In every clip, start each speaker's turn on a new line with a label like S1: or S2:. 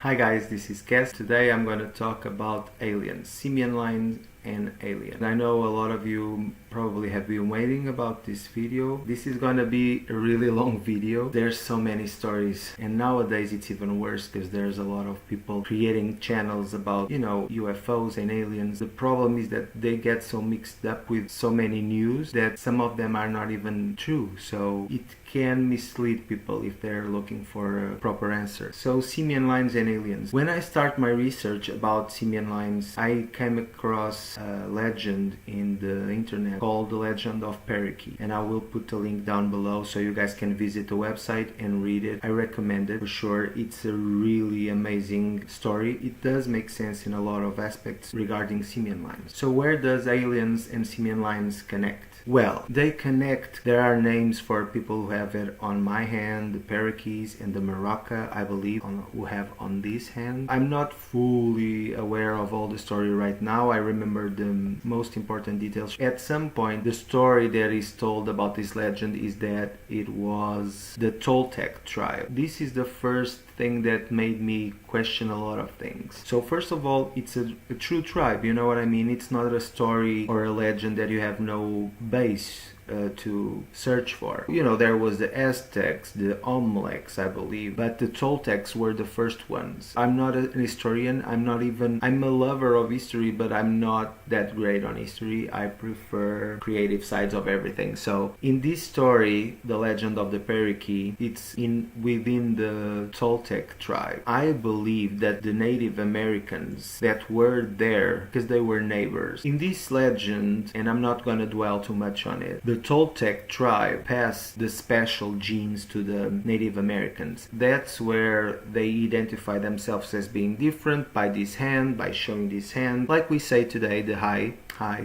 S1: Hi guys, this is Kes. Today I'm going to talk about aliens, Simian Lines and aliens. I know a lot of you probably have been waiting about this video. This is going to be a really long video. There's so many stories, and nowadays it's even worse because there's a lot of people creating channels about, UFOs and aliens. The problem is that they get so mixed up with so many news that some of them are not even true. So it can mislead people if they're looking for a proper answer. So Simian Lines and aliens. When I start my research about Simian Lines, I came across a legend in the internet called the Legend of Perakee, and I will put the link down below so you guys can visit the website and read it. I recommend it for sure. It's a really amazing story. It does make sense in a lot of aspects regarding Simian Lines. So where does aliens and Simian Lines connect? Well, they connect. There are names for people who have it on my hand, the Perakees and the Maraca, I believe, who have on this hand. I'm not fully aware of all the story right now. I remember the most important details. At some point, the story that is told about this legend is that it was the TOLTEC Tribe. This is the first thing that made me question a lot of things. So first of all, it's a true tribe, you know what I mean? It's not a story or a legend that you have no base to search for. There was the Aztecs, the Olmecs, I believe, but the Toltecs were the first ones. I'm not an historian. I'm a lover of history, but I'm not that great on history. I prefer creative sides of everything. So in this story, the legend of the Perakee, it's within the Toltec tribe. I believe that the Native Americans that were there, because they were neighbors, in this legend, and I'm not going to dwell too much on it, the Toltec tribe passed the special genes to the Native Americans. That's where they identify themselves as being different by this hand, by showing this hand. Like we say today, the hi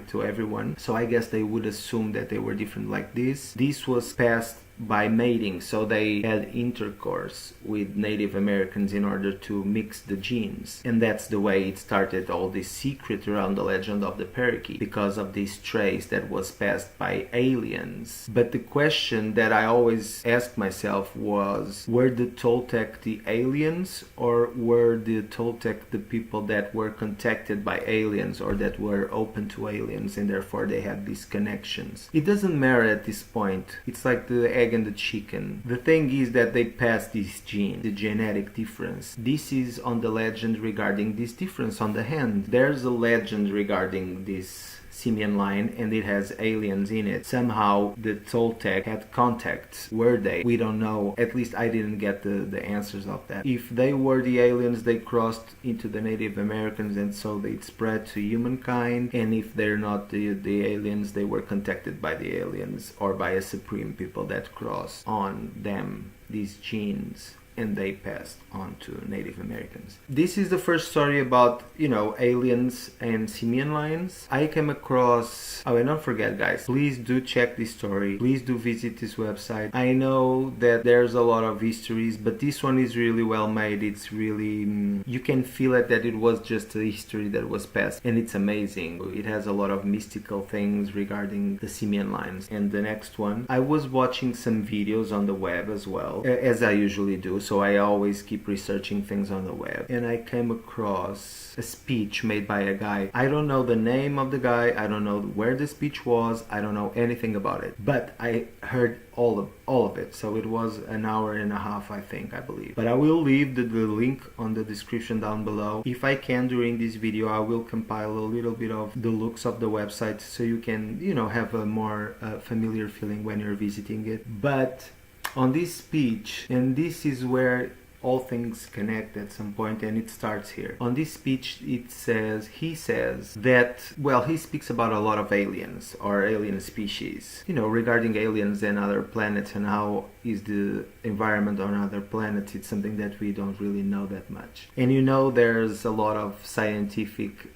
S1: to everyone. So I guess they would assume that they were different like this. This was passed by mating, so they had intercourse with Native Americans in order to mix the genes, and that's the way it started, all this secret around the legend of the Perakee, because of this trace that was passed by aliens. But the question that I always asked myself was, were the Toltec the aliens, or were the Toltec the people that were contacted by aliens, or that were open to aliens, and therefore they had these connections? It doesn't matter at this point. It's like the egg and the chicken. The thing is that they pass this gene, the genetic difference. This is on the legend regarding this difference on the hand. There's a legend regarding this Simian line, and it has aliens in it. Somehow the Toltec had contacts. Were they? We don't know. At least I didn't get the answers of that. If they were the aliens, they crossed into the Native Americans, and so they spread to humankind. And if they're not the aliens, they were contacted by the aliens or by a supreme people that crossed on them these genes, and they passed on to Native Americans. This is the first story about, aliens and Simian Lines. I came across... Oh, and don't forget, guys, please do check this story. Please do visit this website. I know that there's a lot of histories, but this one is really well made. It's really... you can feel it that it was just a history that was passed, and it's amazing. It has a lot of mystical things regarding the Simian Lines. And the next one, I was watching some videos on the web as well, as I usually do. So I always keep researching things on the web, and I came across a speech made by a guy. I don't know the name of the guy, I don't know where the speech was, I don't know anything about it, but I heard all of it. So it was an hour and a half, I believe. But I will leave the link on the description down below. If I can, during this video, I will compile a little bit of the looks of the website so you can, have a more familiar feeling when you're visiting it. But on this speech, and this is where all things connect at some point, and it starts here. On this speech, he says that, he speaks about a lot of aliens or alien species, regarding aliens and other planets, and how is the environment on other planets. It's something that we don't really know that much. And there's a lot of scientific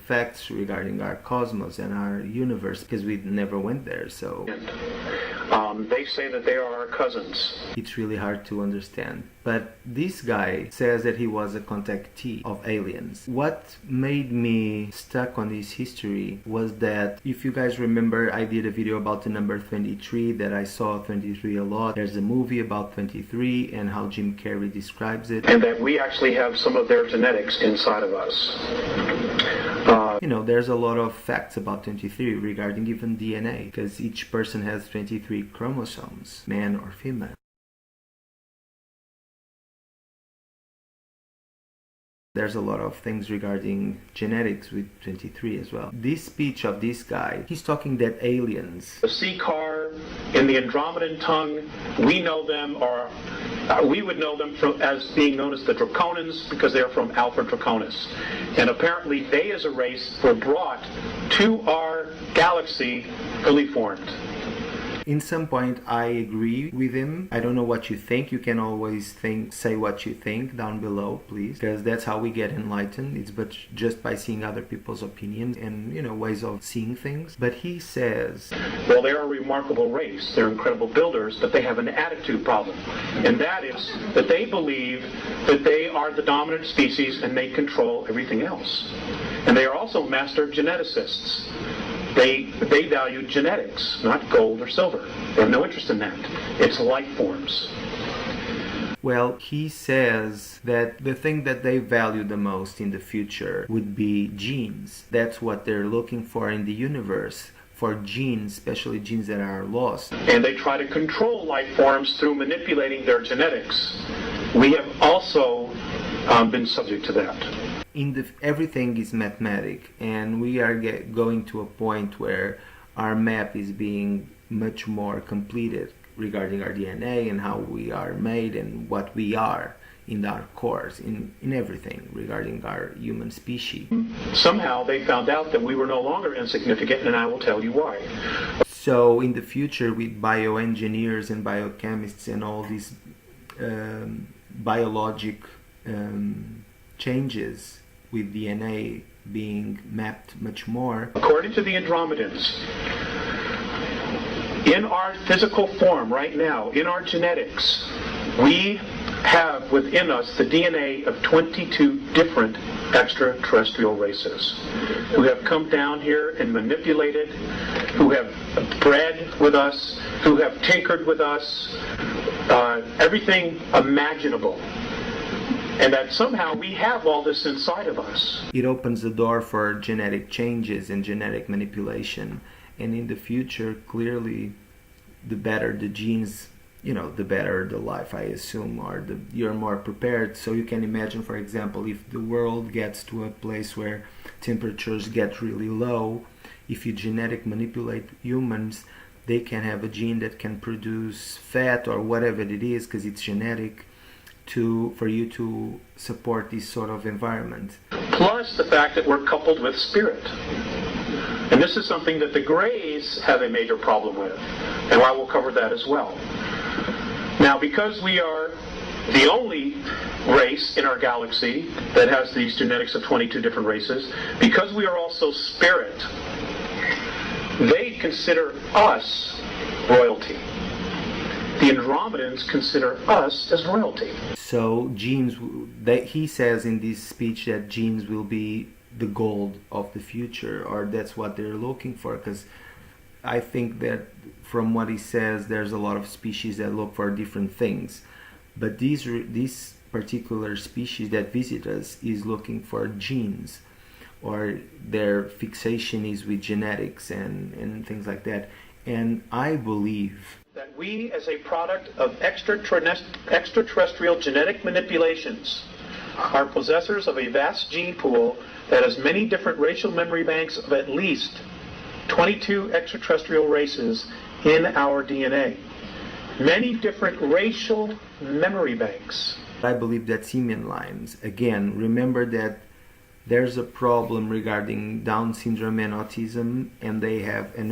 S1: facts regarding our cosmos and our universe, because we never went there, so...
S2: They say that they are our cousins.
S1: It's really hard to understand. But this guy says that he was a contactee of aliens. What made me stuck on this history was that, if you guys remember, I did a video about the number 23, that I saw 23 a lot. There's a movie about 23 and how Jim Carrey describes it.
S2: And that we actually have some of their genetics inside of us.
S1: You know, there's a lot of facts about 23 regarding even DNA, because each person has 23 chromosomes, man or female. There's a lot of things regarding genetics with 23 as well. This speech of this guy, he's talking that aliens...
S2: The sea car in the Andromedan tongue, we know them, or we would know them as being known as the Draconans, because they're from Alpha Draconis. And apparently they as a race were brought to our galaxy fully formed.
S1: In some point, I agree with him. I don't know what you think. You can always say what you think down below, please, because that's how we get enlightened. It's but just by seeing other people's opinions and, you know, ways of seeing things. But he says,
S2: well, they're a remarkable race. They're incredible builders, but they have an attitude problem. And that is that they believe that they are the dominant species and they control everything else. And they are also master geneticists. They value genetics, not gold or silver. They have no interest in that. It's life forms.
S1: Well, he says that the thing that they value the most in the future would be genes. That's what they're looking for in the universe, for genes, especially genes that are lost.
S2: And they try to control life forms through manipulating their genetics. We have also been subject to that.
S1: Everything is mathematic, and we are going to a point where our map is being much more completed regarding our DNA and how we are made and what we are in our cores, in everything regarding our human species.
S2: Somehow they found out that we were no longer insignificant, and I will tell you why.
S1: So in the future, with bioengineers and biochemists and all these biologic changes, with DNA being mapped much more.
S2: According to the Andromedans, in our physical form right now, in our genetics, we have within us the DNA of 22 different extraterrestrial races who have come down here and manipulated, who have bred with us, who have tinkered with us, everything imaginable. And that somehow we have all this inside of us.
S1: It opens the door for genetic changes and genetic manipulation. And in the future, clearly, the better the genes, you know, the better the life, I assume, or you're more prepared. So you can imagine, for example, if the world gets to a place where temperatures get really low, if you genetic manipulate humans, they can have a gene that can produce fat or whatever it is, because it's genetic, for you to support this sort of environment.
S2: Plus the fact that we're coupled with spirit. And this is something that the Greys have a major problem with. And I will cover that as well. Now, because we are the only race in our galaxy that has these genetics of 22 different races, because we are also spirit, they consider us royalty. The Andromedans consider us as royalty.
S1: So genes, he says in this speech that genes will be the gold of the future, or that's what they're looking for, because I think that from what he says, there's a lot of species that look for different things. But this particular species that visit us is looking for genes, or their fixation is with genetics and things like that. And I believe
S2: that we, as a product of extraterrestrial genetic manipulations, are possessors of a vast gene pool that has many different racial memory banks of at least 22 extraterrestrial races in our DNA. Many different racial memory banks.
S1: I believe that Simian Lines, again, remember that there's a problem regarding Down syndrome and autism, and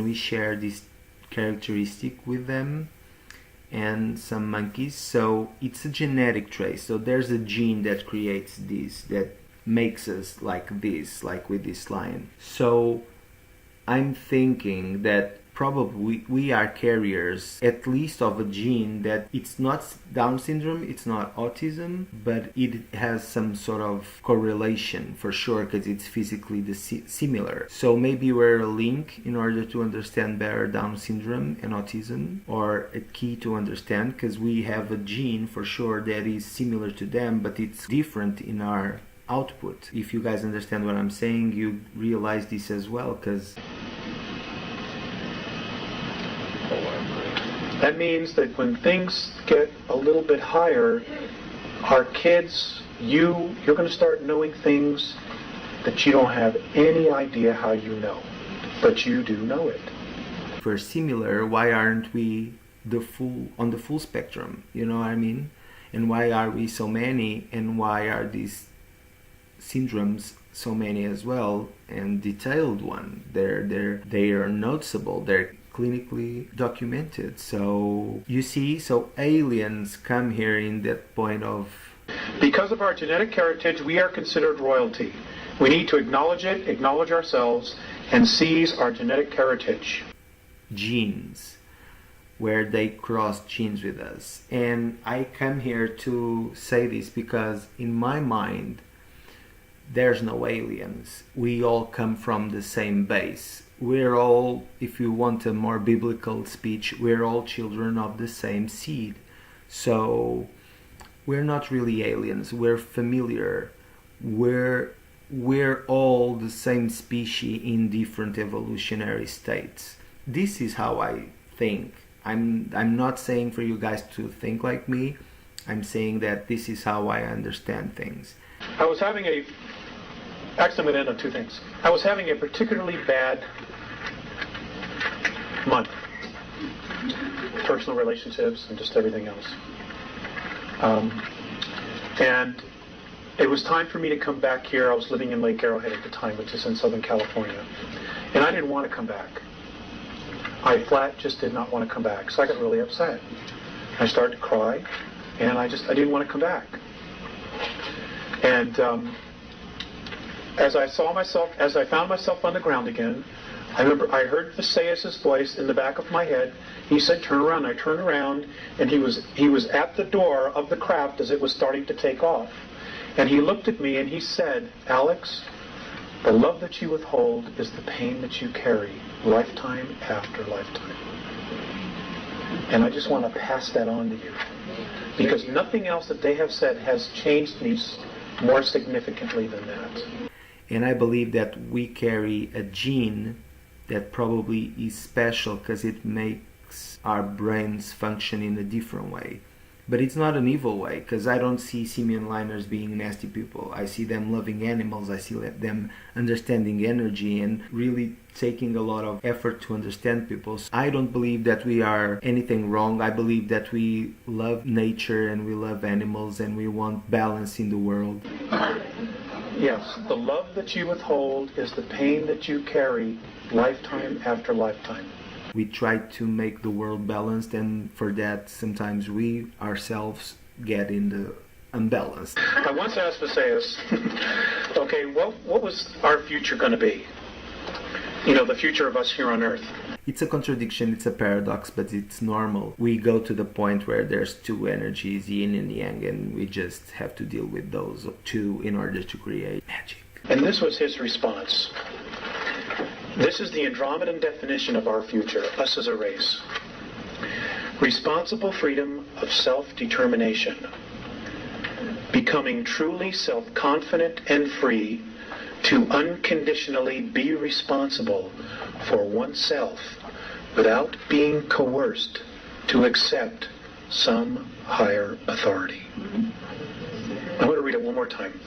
S1: we share this characteristic with them and some monkeys. So it's a genetic trace. So there's a gene that creates this, that makes us like this, like with this lion. So I'm thinking that probably we are carriers at least of a gene that it's not Down syndrome, it's not autism, but it has some sort of correlation for sure because it's physically similar. So maybe we're a link in order to understand better Down syndrome and autism, or a key to understand because we have a gene for sure that is similar to them, but it's different in our output. If you guys understand what I'm saying, you realize this as well, because
S2: that means that when things get a little bit higher, our kids, you're going to start knowing things that you don't have any idea how you know, but you do know it.
S1: If we're similar, why aren't we on the full spectrum? You know what I mean? And why are we so many? And why are these syndromes so many as well? And detailed one. They are noticeable. They're clinically documented. So you see, so aliens come here in that point of,
S2: because of our genetic heritage, we are considered royalty. We need to acknowledge it, acknowledge ourselves, and seize our genetic heritage.
S1: Genes, where they cross genes with us. And I come here to say this because in my mind, there's no aliens. We all come from the same base. We're all, if you want a more biblical speech, we're all children of the same seed. So we're not really aliens. We're familiar. We're all the same species in different evolutionary states. This is how I think. I'm not saying for you guys to think like me. I'm saying that this is how I understand things.
S2: Actually, I'm going to end on two things. I was having a particularly bad month. Personal relationships and just everything else. And it was time for me to come back here. I was living in Lake Arrowhead at the time, which is in Southern California. And I didn't want to come back. I flat just did not want to come back. So I got really upset. I started to cry, and I didn't want to come back. And as I found myself on the ground again, I remember I heard Visayas' voice in the back of my head. He said, "Turn around." I turned around, and he was at the door of the craft as it was starting to take off. And he looked at me and he said, "Alex, the love that you withhold is the pain that you carry, lifetime after lifetime." And I just want to pass that on to you, because nothing else that they have said has changed me more significantly than that.
S1: And I believe that we carry a gene that probably is special because it makes our brains function in a different way. But it's not an evil way, because I don't see Simian Liners being nasty people. I see them loving animals. I see them understanding energy and really taking a lot of effort to understand people. So I don't believe that we are anything wrong. I believe that we love nature and we love animals and we want balance in the world.
S2: Yes, the love that you withhold is the pain that you carry, lifetime after lifetime.
S1: We try to make the world balanced, and for that sometimes we ourselves get in the unbalanced.
S2: I once asked Visayas, okay, what was our future going to be? You know, the future of us here on Earth.
S1: It's a contradiction, it's a paradox, but it's normal. We go to the point where there's two energies, yin and yang, and we just have to deal with those two in order to create magic.
S2: And this was his response. This is the Andromedan definition of our future, us as a race. Responsible freedom of self-determination. Becoming truly self-confident and free to unconditionally be responsible for oneself without being coerced to accept some higher authority. I'm going to read it one more time.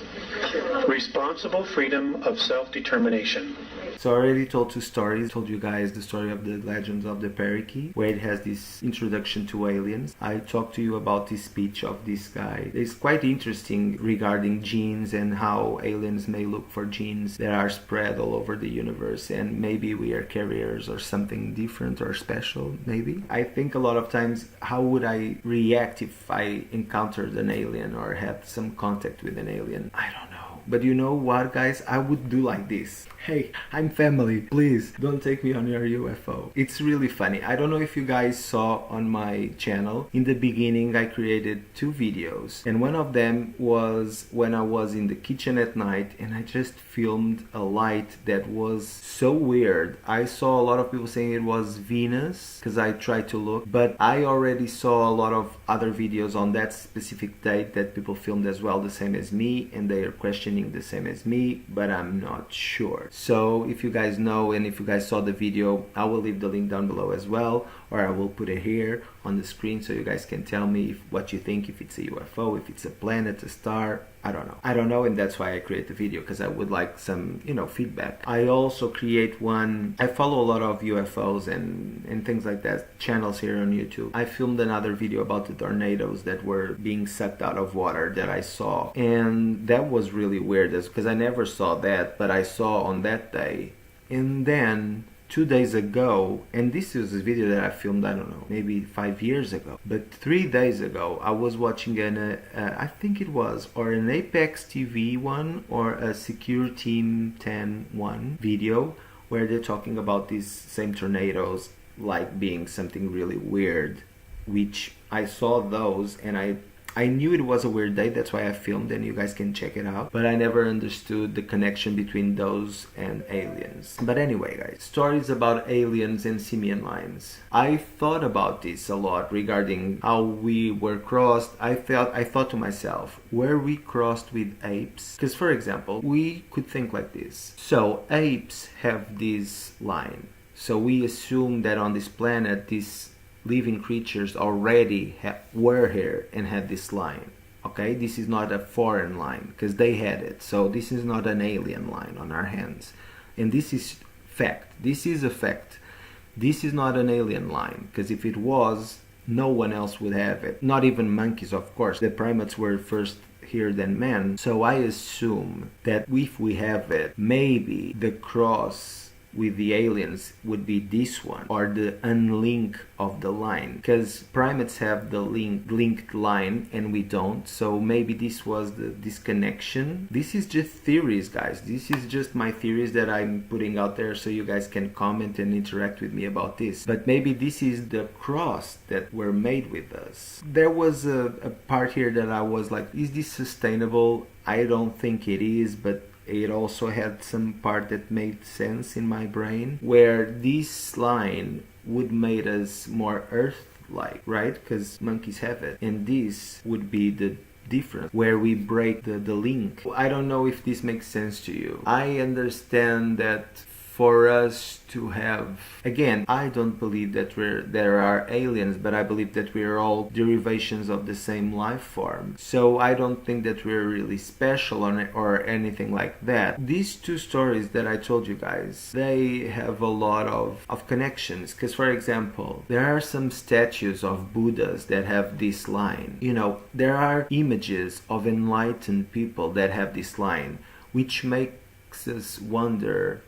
S2: Responsible freedom of self-determination.
S1: So I already told two stories. I told you guys the story of the Legends of the Perakee, where it has this introduction to aliens. I talked to you about this speech of this guy. It's quite interesting regarding genes and how aliens may look for genes that are spread all over the universe, and maybe we are carriers or something different or special, maybe. I think a lot of times, how would I react if I encountered an alien or had some contact with an alien? I don't know. But you know what, guys? I would do like this. Hey, I'm family. Please don't take me on your UFO. It's really funny. I don't know if you guys saw on my channel. In the beginning, I created 2 videos. And one of them was when I was in the kitchen at night and I just filmed a light that was so weird. I saw a lot of people saying it was Venus because I tried to look. But I already saw a lot of other videos on that specific date that people filmed as well, the same as me. And they are questioning the same as me, but I'm not sure. So if you guys know and if you guys saw the video, I will leave the link down below as well, or I will put it here on the screen so you guys can tell me what you think, if it's a UFO, if it's a planet, a star. I don't know, and that's why I create the video, because I would like some, feedback. I also create one, I follow a lot of UFOs and things like that, channels here on YouTube. I filmed another video about the tornadoes that were being sucked out of water that I saw, and that was really weird because I never saw that, but I saw on that day. And then 2 days ago, and this is a video that I filmed, I don't know, maybe 5 years ago, but 3 days ago I was watching I think it was, or an Apex TV one or a Secure Team 10 one video where they're talking about these same tornadoes like being something really weird, which I saw those and I knew it was a weird day, that's why I filmed, and you guys can check it out. But I never understood the connection between those and aliens. But anyway, guys, stories about aliens and Simian Lines. I thought about this a lot regarding how we were crossed. I thought to myself, were we crossed with apes? Because, for example, we could think like this. So apes have this line. So we assume that on this planet, these living creatures already were here and had this line. Okay, this is not a foreign line because they had it. So this is not an alien line on our hands, and this is fact. This is a fact. This is not an alien line, because if it was, no one else would have it. Not even monkeys, of course. The primates were first here than man. So I assume that if we have it, maybe the cross with the aliens would be this one, or the unlink of the line, because primates have the linked line and we don't. So maybe this was the disconnection. This is just theories, guys. This is just my theories that I'm putting out there so you guys can comment and interact with me about this. But maybe this is the cross that were made with us. There was a part here that I was like, is this sustainable? I don't think it is, but it also had some part that made sense in my brain, where this line would make us more Earth-like, right? Because monkeys have it. And this would be the difference, where we break the link. I don't know if this makes sense to you. I understand that for us to have, again, I don't believe that there are aliens, but I believe that we are all derivations of the same life form. So I don't think that we're really special or anything like that. These 2 stories that I told you guys, they have a lot of connections. Because, for example, there are some statues of Buddhas that have this line. There are images of enlightened people that have this line, which makes us wonder,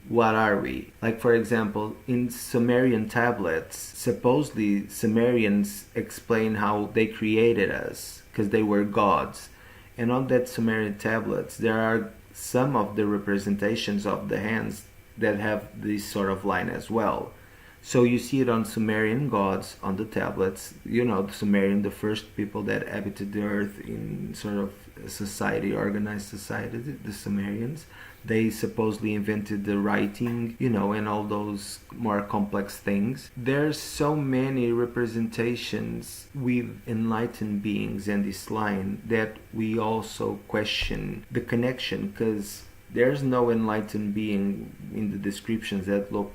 S1: what are we? Like, for example, in Sumerian tablets, supposedly Sumerians explain how they created us because they were gods. And on that Sumerian tablets, there are some of the representations of the hands that have this sort of line as well. So you see it on Sumerian gods on the tablets. The Sumerian, the first people that habited the earth in sort of a society, organized society, the Sumerians. They supposedly invented the writing, and all those more complex things. There's so many representations with enlightened beings and this line that we also question the connection, because there's no enlightened being in the descriptions that look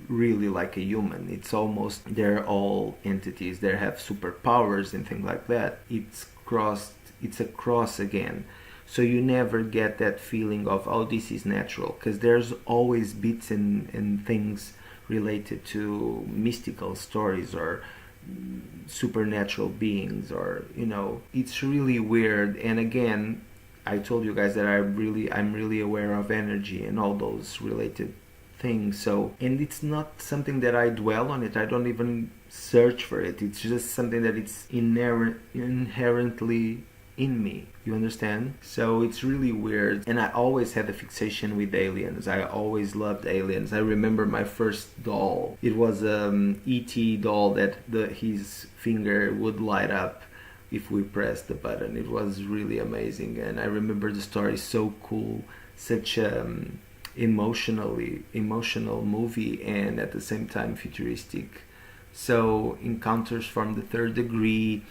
S1: really like a human. It's almost, they're all entities that have superpowers and things like that. It's a cross again. So you never get that feeling of, oh, this is natural, because there's always bits and things related to mystical stories or supernatural beings, or it's really weird. And again, I told you guys that I'm really aware of energy and all those related things. So, and it's not something that I dwell on it. I don't even search for it. It's just something that it's inherently in me. You understand? So it's really weird. And I always had a fixation with aliens. I always loved aliens. I remember my first doll. It was E.T. doll that his finger would light up if we pressed the button. It was really amazing. And I remember the story, so cool. Such emotional movie, and at the same time futuristic. So Encounters from the Third Degree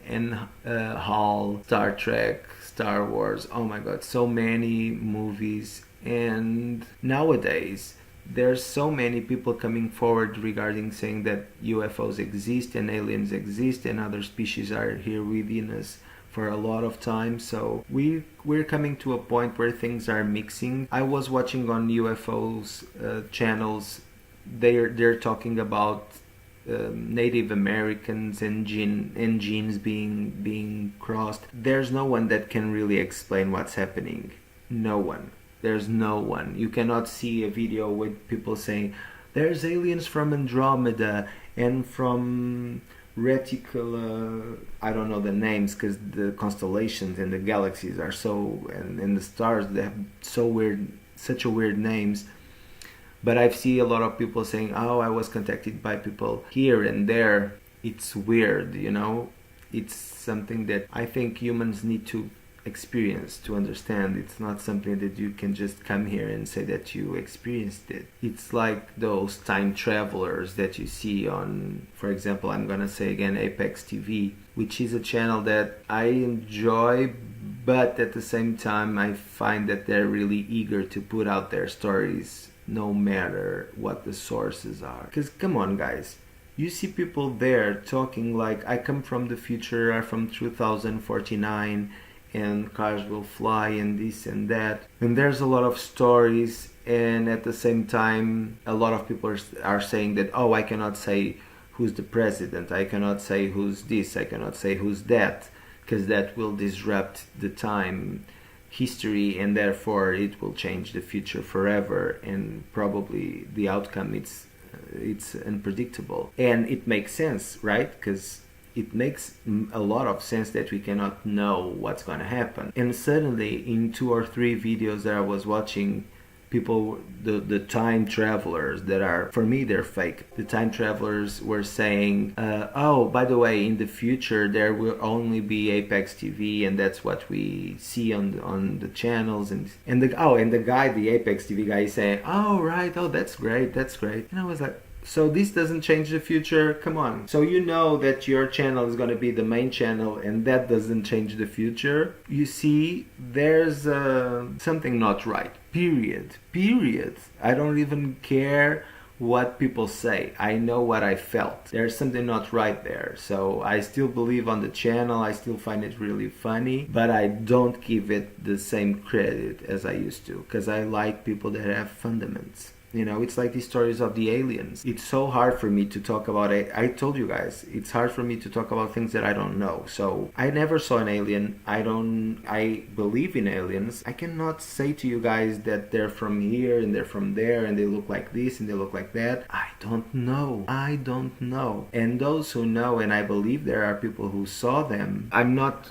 S1: and Hall, Star Trek, Star Wars, oh my god, so many movies. And nowadays there's so many people coming forward regarding saying that UFOs exist and aliens exist and other species are here within us for a lot of time. So we're coming to a point where things are mixing. I was watching on UFOs channels. They're talking about Native Americans and genes being crossed. There's no one that can really explain what's happening. No one. There's no one. You cannot see a video with people saying there's aliens from Andromeda and from Reticula. I don't know the names because the constellations and the galaxies are so, and the stars, they have so weird, such a weird names. But I've seen a lot of people saying, oh, I was contacted by people here and there. It's weird, you know? It's something that I think humans need to experience to understand. It's not something that you can just come here and say that you experienced it. It's like those time travelers that you see on, for example, I'm gonna say again, Apex TV, which is a channel that I enjoy, but at the same time I find that they're really eager to put out their stories no matter what the sources are. Because come on guys, you see people there talking like, I come from the future, I'm from 2049 and cars will fly and this and that, and there's a lot of stories. And at the same time a lot of people are saying that, oh, I cannot say who's the president, I cannot say who's this, I cannot say who's that, because that will disrupt the time history and therefore it will change the future forever, and probably the outcome it's unpredictable. And it makes sense, right? Because it makes a lot of sense that we cannot know what's going to happen. And suddenly in 2 or 3 videos that I was watching, people, the time travelers that are, for me they're fake, the time travelers were saying, oh, by the way, in the future there will only be Apex TV and that's what we see on the channels. And the guy, the Apex TV guy, is saying, oh right, oh that's great. And I was like, so this doesn't change the future? Come on. So you know that your channel is going to be the main channel and that doesn't change the future? You see, there's something not right. Period. I don't even care what people say. I know what I felt. There's something not right there. So I still believe on the channel. I still find it really funny, but I don't give it the same credit as I used to, because I like people that have fundamentals. You know, it's like these stories of the aliens. It's so hard for me to talk about it. I told you guys, it's hard for me to talk about things that I don't know. So I never saw an alien. I believe in aliens. I cannot say to you guys that they're from here and they're from there and they look like this and they look like that. I don't know. And those who know, and I believe there are people who saw them, I'm not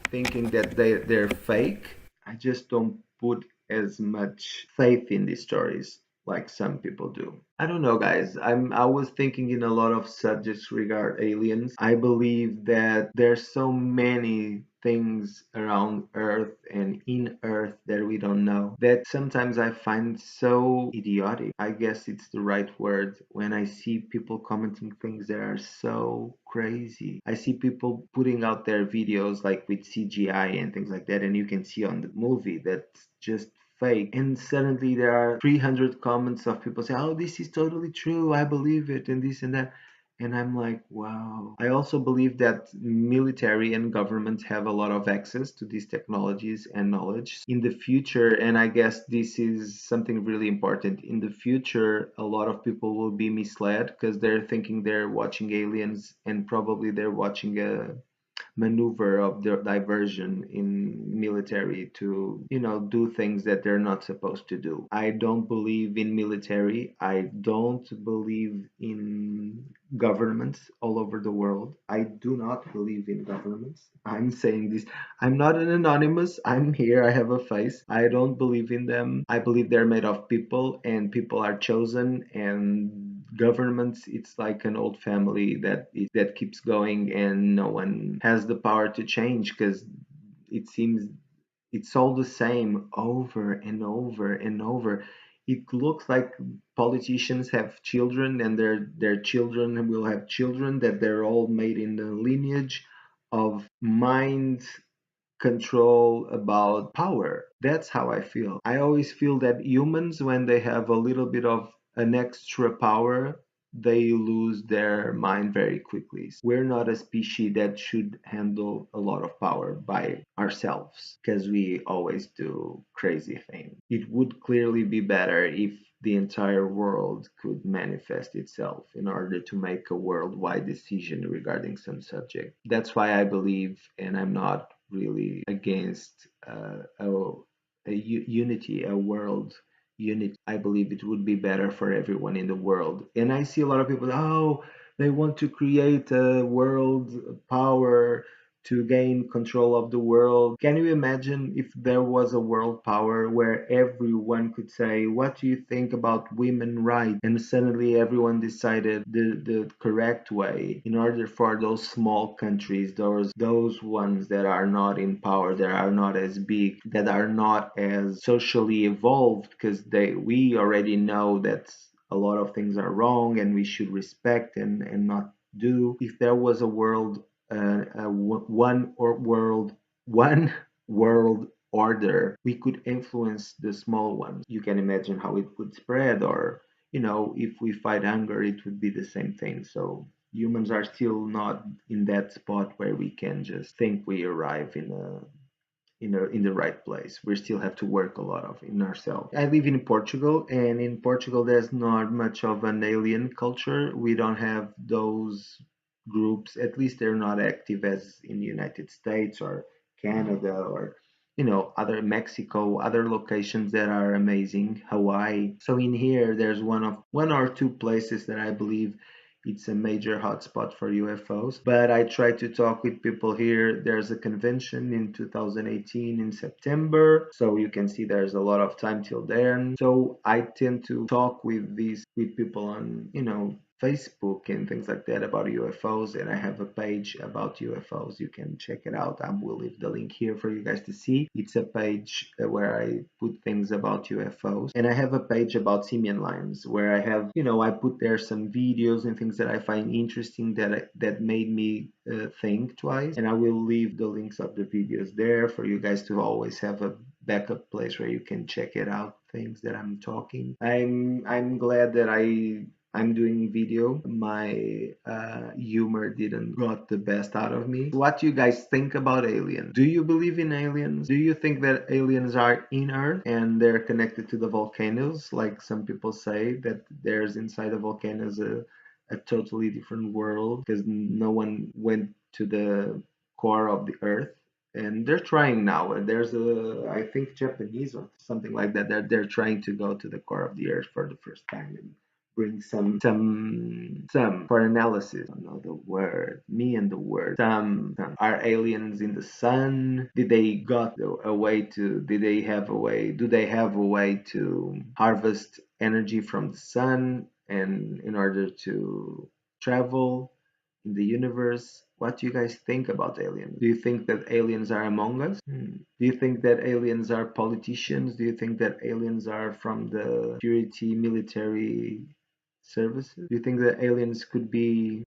S1: thinking that they're fake. I just don't put as much faith in these stories like some people do. I don't know guys, I was thinking in a lot of subjects regard aliens. I believe that there's so many things around Earth and in Earth that we don't know, that sometimes I find so idiotic, I guess it's the right word, when I see people commenting things that are so crazy. I see people putting out their videos like with CGI and things like that, and you can see on the movie that's just fake, and suddenly there are 300 comments of people saying, oh, this is totally true, I believe it, and this and that. And I'm like, wow. I also believe that military and government have a lot of access to these technologies and knowledge in the future. And I guess this is something really important. In the future, a lot of people will be misled because they're thinking they're watching aliens, and probably they're watching maneuver of their diversion in military to, do things that they're not supposed to do. I don't believe in military. I don't believe in governments all over the world. I do not believe in governments. I'm saying this. I'm not an anonymous. I'm here. I have a face. I don't believe in them. I believe they're made of people and people are chosen, and governments, it's like an old family that keeps going and no one has the power to change, because it seems it's all the same over and over and over. It looks like politicians have children and their children will have children, that they're all made in the lineage of mind control about power. That's how I feel. I always feel that humans, when they have a little bit of an extra power, they lose their mind very quickly. We're not a species that should handle a lot of power by ourselves, because we always do crazy things. It would clearly be better if the entire world could manifest itself in order to make a worldwide decision regarding some subject. That's why I believe, and I'm not really against unity, a world unity. I believe it would be better for everyone in the world. And I see a lot of people, oh, they want to create a world power to gain control of the world. Can you imagine if there was a world power where everyone could say, what do you think about women rights? And suddenly everyone decided the correct way in order for those small countries, those ones that are not in power, that are not as big, that are not as socially evolved, because we already know that a lot of things are wrong and we should respect and not do. If there was a world one world order, we could influence the small ones. You can imagine how it would spread, or if we fight hunger, it would be the same thing. So humans are still not in that spot where we can just think we arrive in the right place. We still have to work a lot of in ourselves. I live in Portugal, and in Portugal there's not much of an alien culture. We don't have those groups. At least they're not active as in the United States or Canada, or other Mexico, other locations that are amazing, Hawaii. So in here there's one or two places that I believe it's a major hotspot for UFOs. But I try to talk with people here. There's a convention in 2018 in September, so you can see there's a lot of time till then. So I tend to talk with people on Facebook and things like that about UFOs, and I have a page about UFOs. You can check it out. I will leave the link here for you guys to see. It's a page where I put things about UFOs, and I have a page about Simian Lines where I have, I put there some videos and things that I find interesting that made me think twice, and I will leave the links of the videos there for you guys to always have a backup place where you can check it out, things that I'm talking. I'm glad that I'm doing video. My humor didn't got the best out of me. What do you guys think about aliens? Do you believe in aliens? Do you think that aliens are in Earth and they're connected to the volcanoes, like some people say that there's inside the volcanoes a totally different world because no one went to the core of the Earth? And they're trying now. There's I think Japanese or something like that. They're trying to go to the core of the Earth for the first time and bring some for analysis. I don't know the word. Me and the word. Some are aliens in the sun. Did they got a way to? Did they have a way? Do they have a way to harvest energy from the sun and in order to travel in the universe? What do you guys think about aliens? Do you think that aliens are among us? Do you think that aliens are politicians? Do you think that aliens are from the security military services? Do you think that aliens could be,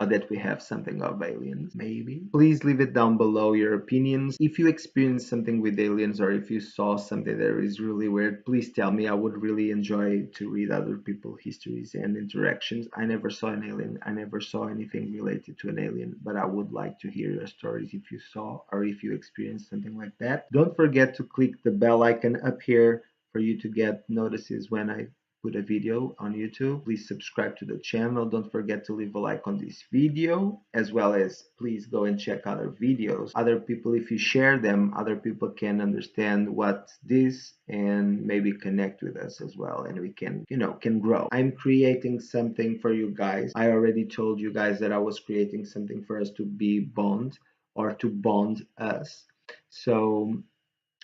S1: or that we have something of aliens, maybe? Please leave it down below your opinions. If you experienced something with aliens or if you saw something that is really weird, please tell me. I would really enjoy to read other people's histories and interactions. I never saw an alien. I never saw anything related to an alien, but I would like to hear your stories if you saw or if you experienced something like that. Don't forget to click the bell icon up here for you to get notices when I put a video on YouTube. Please subscribe to the channel. Don't forget to leave a like on this video, as well as please go and check other videos. Other people, if you share them, other people can understand what this and maybe connect with us as well, and we can, can grow. I'm creating something for you guys. I already told you guys that I was creating something for us to be bond or to bond us. So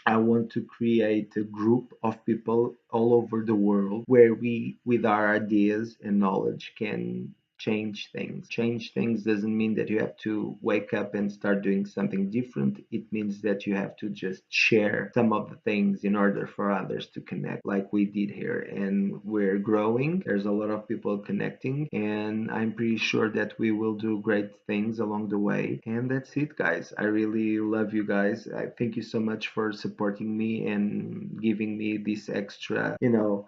S1: I want to create a group of people all over the world where we, with our ideas and knowledge, can change things. Change things doesn't mean that you have to wake up and start doing something different. It means that you have to just share some of the things in order for others to connect, like we did here. And we're growing. There's a lot of people connecting, and I'm pretty sure that we will do great things along the way. And that's it, guys. I really love you guys. I thank you so much for supporting me and giving me this extra,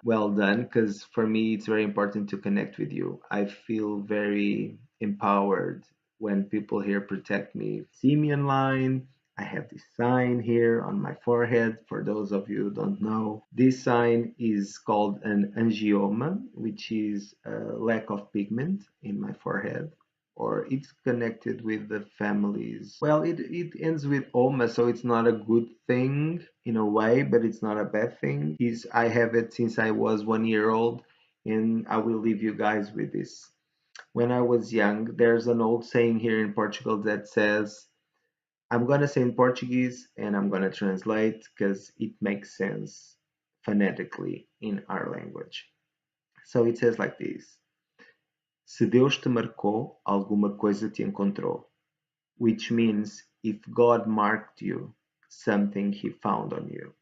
S1: well done, because for me it's very important to connect with you. I feel very empowered when people here protect me. Simian line. I have this sign here on my forehead. For those of you who don't know, this sign is called an angioma, which is a lack of pigment in my forehead, or it's connected with the families. Well, it ends with oma, so it's not a good thing in a way, but it's not a bad thing. I have it since I was 1 year old, and I will leave you guys with this. When I was young, there's an old saying here in Portugal that says, I'm gonna say in Portuguese and I'm gonna translate because it makes sense phonetically in our language. So it says like this: Se Deus te marcou, alguma coisa te encontrou. Which means if God marked you, something he found on you.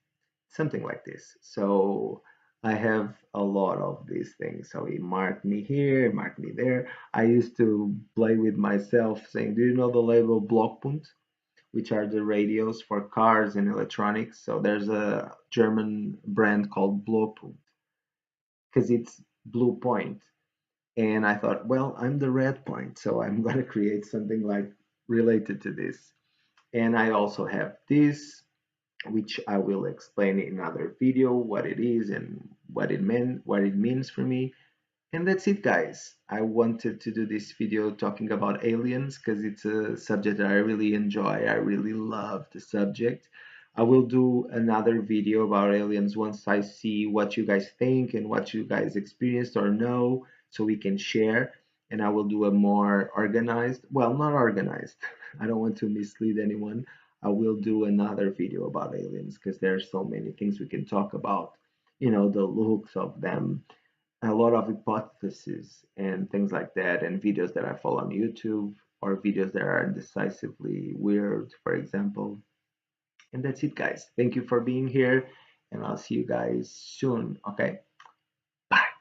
S1: Something like this. So I have a lot of these things. So he marked me here, marked me there. I used to play with myself saying, do you know the label Blockpunkt, which are the radios for cars and electronics? So there's a German brand called Blowpunkt because it's blue point. And I thought, well, I'm the red point, so I'm going to create something like related to this. And I also have this, which I will explain in another video what it is and what it means for me. And that's it, guys. I wanted to do this video talking about aliens because it's a subject that I really enjoy. I really love the subject. I will do another video about aliens once I see what you guys think and what you guys experienced or know, so we can share. And I will do a more organized, well, not organized. I don't want to mislead anyone. I will do another video about aliens because there are so many things we can talk about. The looks of them, a lot of hypotheses and things like that, and videos that I follow on YouTube, or videos that are decisively weird, for example. And that's it, guys. Thank you for being here, and I'll see you guys soon. Okay.